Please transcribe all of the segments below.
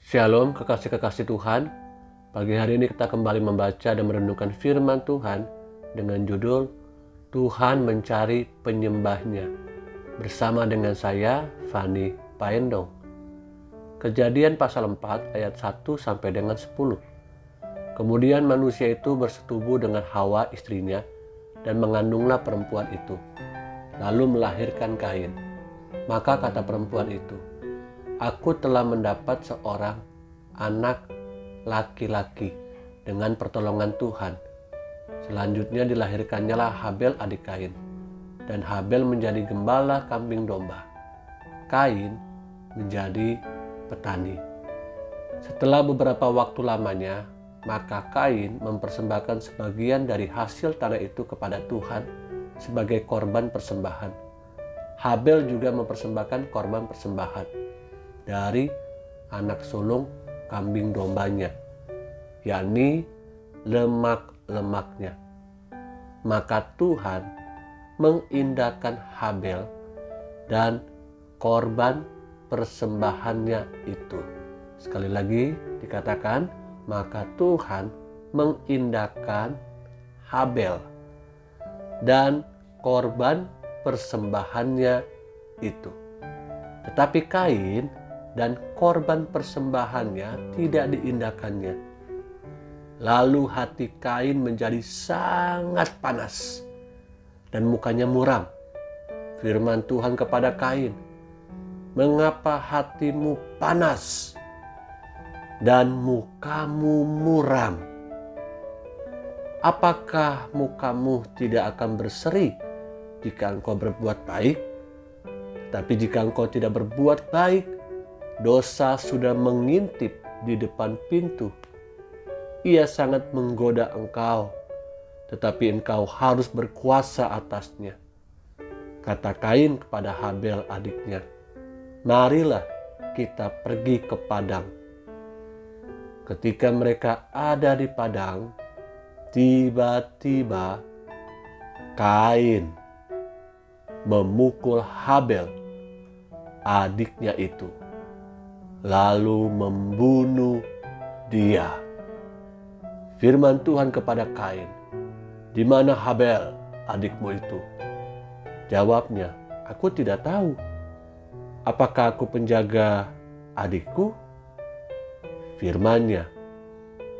Shalom kekasih-kekasih Tuhan. Pagi hari ini kita kembali membaca dan merenungkan firman Tuhan dengan judul Tuhan mencari penyembahnya. Bersama dengan saya, Fani Paendong. Kejadian pasal 4 ayat 1 sampai dengan 10. Kemudian manusia itu bersetubuh dengan Hawa istrinya dan mengandunglah perempuan itu. Lalu melahirkan Kain. Maka kata perempuan itu, "Aku telah mendapat seorang anak laki-laki dengan pertolongan Tuhan." Selanjutnya dilahirkannya Habel adik Kain. Dan Habel menjadi gembala kambing domba. Kain menjadi petani. Setelah beberapa waktu lamanya, maka Kain mempersembahkan sebagian dari hasil tanah itu kepada Tuhan sebagai korban persembahan. Habel juga mempersembahkan korban persembahan dari anak sulung kambing dombanya, yakni lemak-lemaknya. Maka Tuhan mengindahkan Habel dan korban persembahannya itu. Sekali lagi dikatakan, maka Tuhan mengindahkan Habel dan korban persembahannya itu. Tetapi Kain dan korban persembahannya tidak diindahkannya. Lalu hati Kain menjadi sangat panas dan mukanya muram. Firman Tuhan kepada Kain, "Mengapa hatimu panas dan mukamu muram? Apakah mukamu tidak akan berseri jika engkau berbuat baik? Tapi jika engkau tidak berbuat baik, dosa sudah mengintip di depan pintu. Ia sangat menggoda engkau, tetapi engkau harus berkuasa atasnya." Kata Kain kepada Habel adiknya, "Marilah kita pergi ke padang." Ketika mereka ada di padang, tiba-tiba Kain memukul Habel adiknya itu, lalu membunuh dia. Firman Tuhan kepada Kain, "Di mana Habel adikmu itu?" Jawabnya, "Aku tidak tahu. Apakah aku penjaga adikku?" Firman-Nya,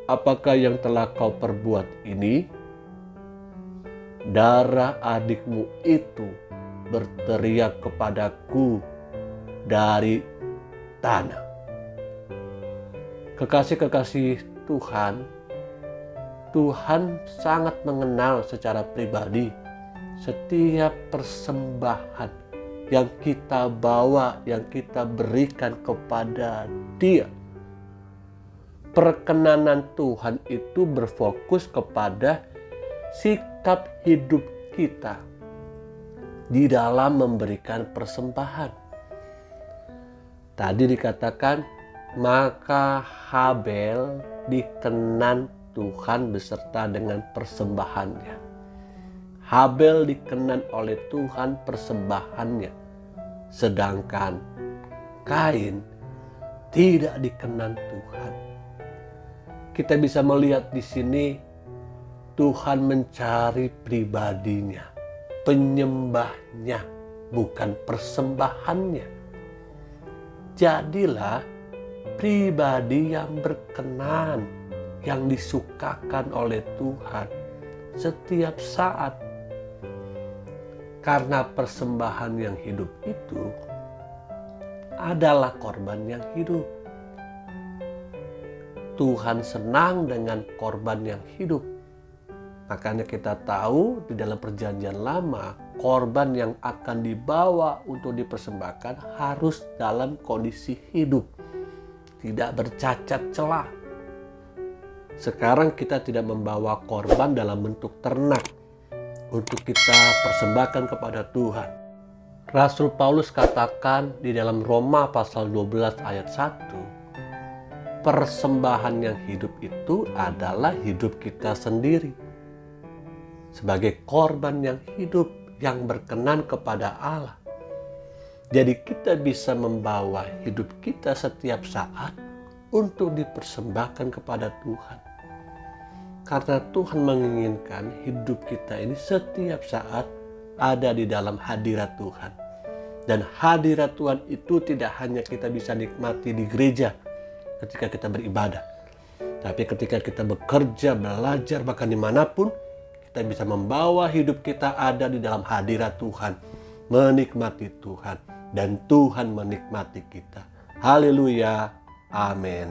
"Apakah yang telah kau perbuat ini? Darah adikmu itu berteriak kepadaku dari tanah." Kekasih-kekasih Tuhan, Tuhan sangat mengenal secara pribadi setiap persembahan yang kita bawa, yang kita berikan kepada Dia. Perkenanan Tuhan itu berfokus kepada sikap hidup kita di dalam memberikan persembahan. Tadi dikatakan, maka Habel dikenan Tuhan beserta dengan persembahannya. Habel dikenan oleh Tuhan persembahannya, sedangkan Kain tidak dikenan Tuhan. Kita bisa melihat di sini Tuhan mencari pribadinya, penyembahnya, bukan persembahannya. Jadilah pribadi yang berkenan, yang disukakan oleh Tuhan setiap saat. Karena persembahan yang hidup itu adalah korban yang hidup. Tuhan senang dengan korban yang hidup. Makanya kita tahu di dalam perjanjian lama, korban yang akan dibawa untuk dipersembahkan harus dalam kondisi hidup, tidak bercacat celah. Sekarang kita tidak membawa korban dalam bentuk ternak untuk kita persembahkan kepada Tuhan. Rasul Paulus katakan di dalam Roma pasal 12 ayat 1, persembahan yang hidup itu adalah hidup kita sendiri sebagai korban yang hidup yang berkenan kepada Allah. Jadi kita bisa membawa hidup kita setiap saat untuk dipersembahkan kepada Tuhan. Karena Tuhan menginginkan hidup kita ini setiap saat ada di dalam hadirat Tuhan. Dan hadirat Tuhan itu tidak hanya kita bisa nikmati di gereja ketika kita beribadah. Tapi ketika kita bekerja, belajar, bahkan dimanapun, kita bisa membawa hidup kita ada di dalam hadirat Tuhan. Menikmati Tuhan. Dan Tuhan menikmati kita. Haleluya. Amin.